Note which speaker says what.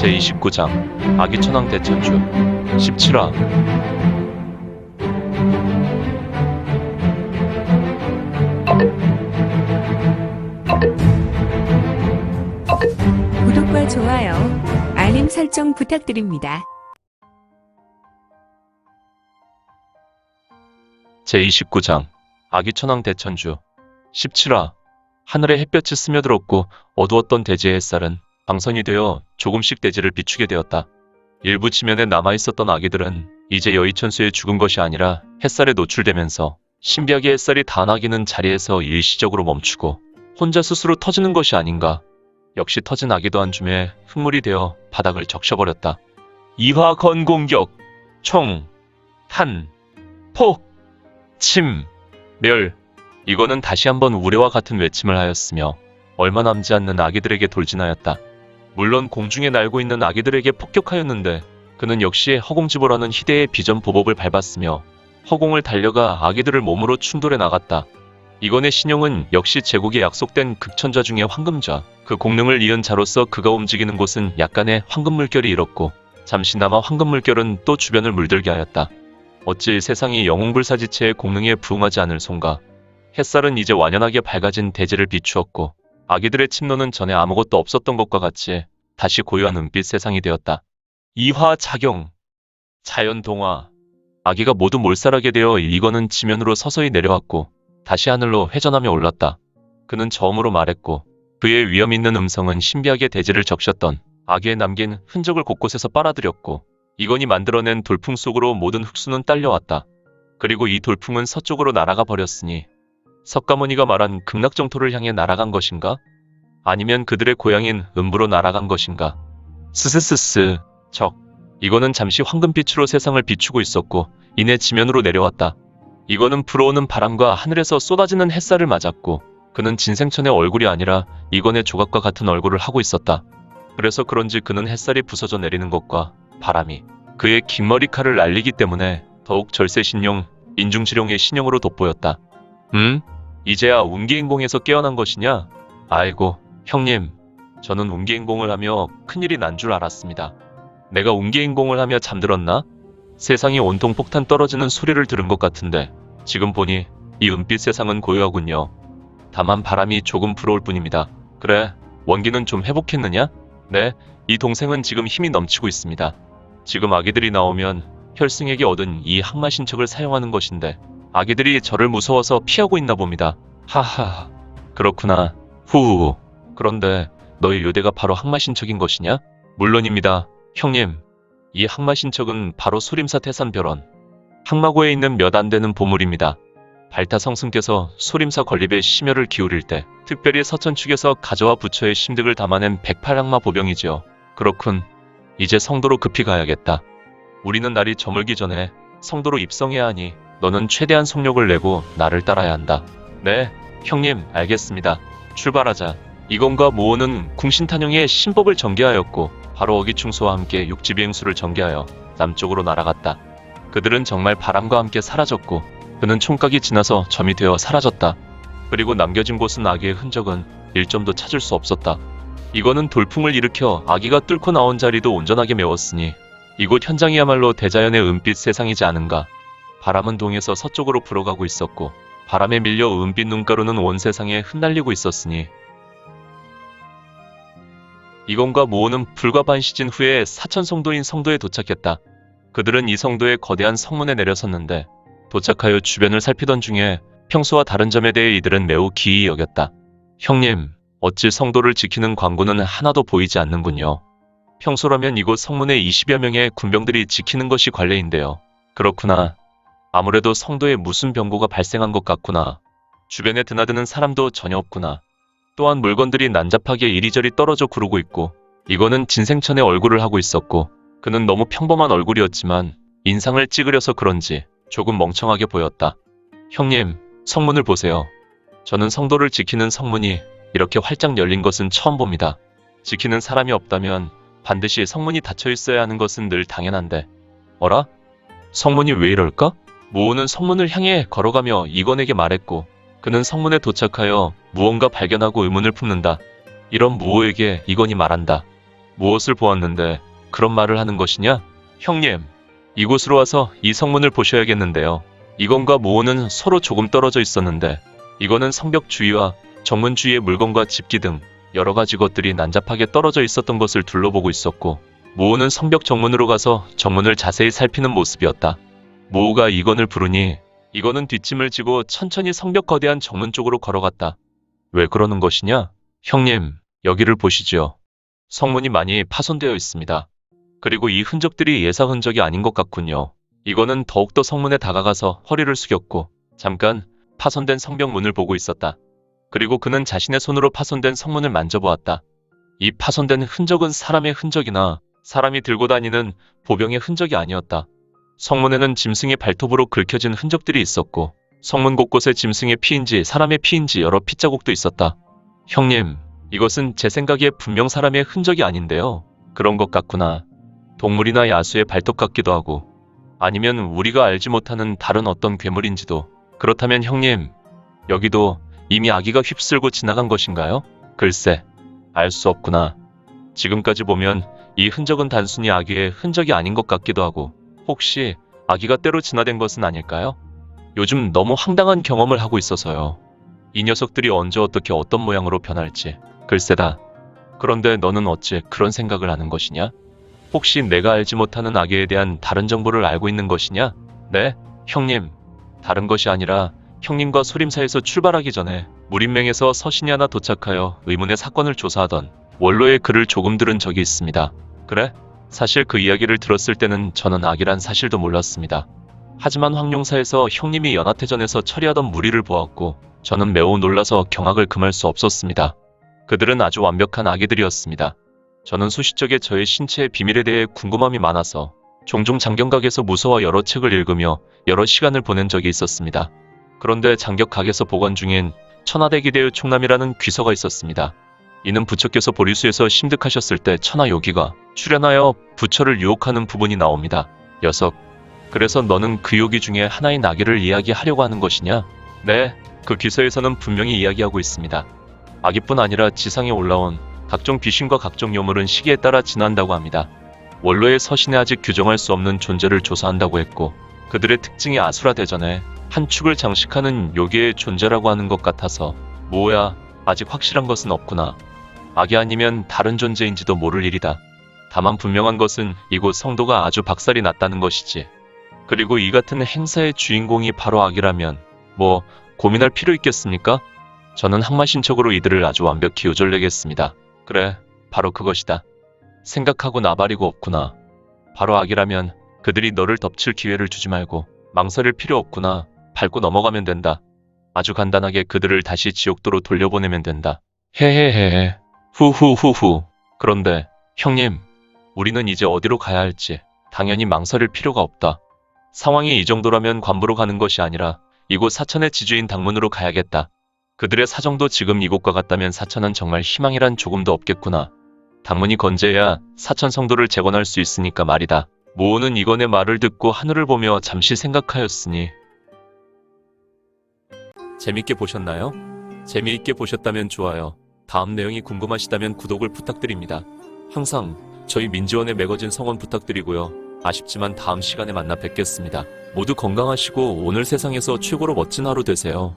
Speaker 1: 제29장 아기천왕 대천주 17화.
Speaker 2: 구독과 좋아요, 알림 설정 부탁드립니다.
Speaker 1: 제29장 아기천왕 대천주 17화. 하늘에 햇볕이 스며들었고 어두웠던 대지의 햇살은 방선이 되어 조금씩 대지를 비추게 되었다. 일부 지면에 남아있었던 아기들은 이제 여의천수에 죽은 것이 아니라 햇살에 노출되면서 신비하게 햇살이 닿아나기는 자리에서 일시적으로 멈추고 혼자 스스로 터지는 것이 아닌가. 역시 터진 아기도 한 줌의 흙물이 되어 바닥을 적셔버렸다. 이화 건공격 총 탄 폭 침 멸. 이거는 다시 한번 우레와 같은 외침을 하였으며 얼마 남지 않는 아기들에게 돌진하였다. 물론 공중에 날고 있는 아기들에게 폭격하였는데 그는 역시 허공지보라는 희대의 비전 보법을 밟았으며 허공을 달려가 아기들을 몸으로 충돌해 나갔다. 이건의 신용은 역시 제국에 약속된 극천자 중의 황금좌, 그 공능을 이은 자로서 그가 움직이는 곳은 약간의 황금물결이 일었고 잠시나마 황금물결은 또 주변을 물들게 하였다. 어찌 세상이 영웅불사지체의 공능에 부응하지 않을 손가. 햇살은 이제 완연하게 밝아진 대지를 비추었고 아기들의 침노는 전에 아무것도 없었던 것과 같이 다시 고요한 은빛 세상이 되었다. 이화작용 자연동화. 아기가 모두 몰살하게 되어 이건은 지면으로 서서히 내려왔고 다시 하늘로 회전하며 올랐다. 그는 저음으로 말했고 그의 위험 있는 음성은 신비하게 대지를 적셨던 아기의 남긴 흔적을 곳곳에서 빨아들였고 이건이 만들어낸 돌풍 속으로 모든 흙수는 딸려왔다. 그리고 이 돌풍은 서쪽으로 날아가 버렸으니 석가모니가 말한 극락정토를 향해 날아간 것인가? 아니면 그들의 고향인 음부로 날아간 것인가? 스스스스 적. 이거는 잠시 황금빛으로 세상을 비추고 있었고 이내 지면으로 내려왔다. 이거는 불어오는 바람과 하늘에서 쏟아지는 햇살을 맞았고 그는 진생천의 얼굴이 아니라 이건의 조각과 같은 얼굴을 하고 있었다. 그래서 그런지 그는 햇살이 부서져 내리는 것과 바람이 그의 긴 머리칼을 날리기 때문에 더욱 절세신용, 인중지룡의 신용으로 돋보였다. 이제야 운기행봉에서 깨어난 것이냐? 아이고, 형님. 저는 운기행봉을 하며 큰일이 난 줄 알았습니다. 내가 운기행봉을 하며 잠들었나? 세상이 온통 폭탄 떨어지는 소리를 들은 것 같은데 지금 보니 이 은빛 세상은 고요하군요. 다만 바람이 조금 불어올 뿐입니다. 그래, 원기는 좀 회복했느냐? 네, 이 동생은 지금 힘이 넘치고 있습니다. 지금 아기들이 나오면 혈승에게 얻은 이 항마신척을 사용하는 것인데 아기들이 저를 무서워서 피하고 있나 봅니다. 하하, 그렇구나. 후후. 그런데 너희 요대가 바로 항마신척인 것이냐? 물론입니다, 형님. 이 항마신척은 바로 소림사 태산별원 항마고에 있는 몇 안 되는 보물입니다. 발타 성승께서 소림사 건립에 심혈을 기울일 때 특별히 서천 측에서 가져와 부처의 심득을 담아낸 108항마 보병이지요. 그렇군. 이제 성도로 급히 가야겠다. 우리는 날이 저물기 전에 성도로 입성해야 하니 너는 최대한 속력을 내고 나를 따라야 한다. 네, 형님, 알겠습니다. 출발하자. 이건과 모호는 궁신탄영의 신법을 전개하였고 바로 어기충수와 함께 육지비행수를 전개하여 남쪽으로 날아갔다. 그들은 정말 바람과 함께 사라졌고 그는 총각이 지나서 점이 되어 사라졌다. 그리고 남겨진 곳은 아기의 흔적은 일점도 찾을 수 없었다. 이거는 돌풍을 일으켜 아기가 뚫고 나온 자리도 온전하게 메웠으니 이곳 현장이야말로 대자연의 은빛 세상이지 않은가. 바람은 동에서 서쪽으로 불어가고 있었고 바람에 밀려 은빛 눈가루는 온 세상에 흩날리고 있었으니 이건과 모호는 불과 반 시즌 후에 사천성도인 성도에 도착했다. 그들은 이 성도의 거대한 성문에 내려섰는데 도착하여 주변을 살피던 중에 평소와 다른 점에 대해 이들은 매우 기이히 여겼다. 형님, 어찌 성도를 지키는 광구는 하나도 보이지 않는군요. 평소라면 이곳 성문에 20여 명의 군병들이 지키는 것이 관례인데요. 그렇구나. 아무래도 성도에 무슨 병고가 발생한 것 같구나. 주변에 드나드는 사람도 전혀 없구나. 또한 물건들이 난잡하게 이리저리 떨어져 구르고 있고 이거는 진생천의 얼굴을 하고 있었고 그는 너무 평범한 얼굴이었지만 인상을 찌그려서 그런지 조금 멍청하게 보였다. 형님, 성문을 보세요. 저는 성도를 지키는 성문이 이렇게 활짝 열린 것은 처음 봅니다. 지키는 사람이 없다면 반드시 성문이 닫혀 있어야 하는 것은 늘 당연한데. 어라? 성문이 왜 이럴까? 모호는 성문을 향해 걸어가며 이건에게 말했고 그는 성문에 도착하여 무언가 발견하고 의문을 품는다. 이런 무호에게 이건이 말한다. 무엇을 보았는데 그런 말을 하는 것이냐? 형님, 이곳으로 와서 이 성문을 보셔야겠는데요. 이건과 모호는 서로 조금 떨어져 있었는데 이거는 성벽 주위와 정문 주위의 물건과 집기 등 여러 가지 것들이 난잡하게 떨어져 있었던 것을 둘러보고 있었고, 모호는 성벽 정문으로 가서 정문을 자세히 살피는 모습이었다. 모호가 이건을 부르니 이거는 뒷짐을 지고 천천히 성벽 거대한 정문 쪽으로 걸어갔다. 왜 그러는 것이냐? 형님, 여기를 보시지요. 성문이 많이 파손되어 있습니다. 그리고 이 흔적들이 예사 흔적이 아닌 것 같군요. 이거는 더욱더 성문에 다가가서 허리를 숙였고 잠깐 파손된 성벽 문을 보고 있었다. 그리고 그는 자신의 손으로 파손된 성문을 만져보았다. 이 파손된 흔적은 사람의 흔적이나 사람이 들고 다니는 보병의 흔적이 아니었다. 성문에는 짐승의 발톱으로 긁혀진 흔적들이 있었고 성문 곳곳에 짐승의 피인지 사람의 피인지 여러 핏자국도 있었다. 형님, 이것은 제 생각에 분명 사람의 흔적이 아닌데요. 그런 것 같구나. 동물이나 야수의 발톱 같기도 하고 아니면 우리가 알지 못하는 다른 어떤 괴물인지도. 그렇다면 형님, 여기도 이미 아기가 휩쓸고 지나간 것인가요? 글쎄, 알 수 없구나. 지금까지 보면 이 흔적은 단순히 아기의 흔적이 아닌 것 같기도 하고 혹시 아기가 때로 진화된 것은 아닐까요? 요즘 너무 황당한 경험을 하고 있어서요. 이 녀석들이 언제 어떻게 어떤 모양으로 변할지 글쎄다. 그런데 너는 어찌 그런 생각을 하는 것이냐? 혹시 내가 알지 못하는 아기에 대한 다른 정보를 알고 있는 것이냐? 네, 형님. 다른 것이 아니라 형님과 소림사에서 출발하기 전에 무림맹에서 서신이 하나 도착하여 의문의 사건을 조사하던 원로의 글을 조금 들은 적이 있습니다. 그래? 사실 그 이야기를 들었을 때는 저는 아기란 사실도 몰랐습니다. 하지만 황룡사에서 형님이 연하태전에서 처리하던 무리를 보았고 저는 매우 놀라서 경악을 금할 수 없었습니다. 그들은 아주 완벽한 아기들이었습니다. 저는 수시적에 저의 신체의 비밀에 대해 궁금함이 많아서 종종 장경각에서 무서워 여러 책을 읽으며 여러 시간을 보낸 적이 있었습니다. 그런데 장격각에서 보관 중인 천하대기대의 총남이라는 귀서가 있었습니다. 이는 부처께서 보리수에서 심득하셨을 때 천하요기가 출연하여 부처를 유혹하는 부분이 나옵니다. 녀석, 그래서 너는 그 요기 중에 하나인 아기를 이야기하려고 하는 것이냐? 네, 그 귀서에서는 분명히 이야기하고 있습니다. 아기뿐 아니라 지상에 올라온 각종 귀신과 각종 요물은 시기에 따라 진화한다고 합니다. 원로의 서신에 아직 규정할 수 없는 존재를 조사한다고 했고 그들의 특징이 아수라대전에 한 축을 장식하는 요괴의 존재라고 하는 것 같아서 뭐야, 아직 확실한 것은 없구나. 아기 아니면 다른 존재인지도 모를 일이다. 다만 분명한 것은 이곳 성도가 아주 박살이 났다는 것이지. 그리고 이 같은 행사의 주인공이 바로 아기라면 뭐 고민할 필요 있겠습니까? 저는 항마신척으로 이들을 아주 완벽히 요절내겠습니다. 그래, 바로 그것이다. 생각하고 나발이고 없구나. 바로 아기라면 그들이 너를 덮칠 기회를 주지 말고 망설일 필요 없구나. 밟고 넘어가면 된다. 아주 간단하게 그들을 다시 지옥도로 돌려보내면 된다. 헤헤헤헤. 후후후후. 그런데 형님, 우리는 이제 어디로 가야 할지 당연히 망설일 필요가 없다. 상황이 이 정도라면 관부로 가는 것이 아니라 이곳 사천의 지주인 당문으로 가야겠다. 그들의 사정도 지금 이곳과 같다면 사천은 정말 희망이란 조금도 없겠구나. 당문이 건재해야 사천 성도를 재건할 수 있으니까 말이다. 모호는 이건의 말을 듣고 하늘을 보며 잠시 생각하였으니. 재밌게 보셨나요? 재미있게 보셨다면 좋아요. 다음 내용이 궁금하시다면 구독을 부탁드립니다. 항상 저희 민지원의 매거진 성원 부탁드리고요. 아쉽지만 다음 시간에 만나 뵙겠습니다. 모두 건강하시고 오늘 세상에서 최고로 멋진 하루 되세요.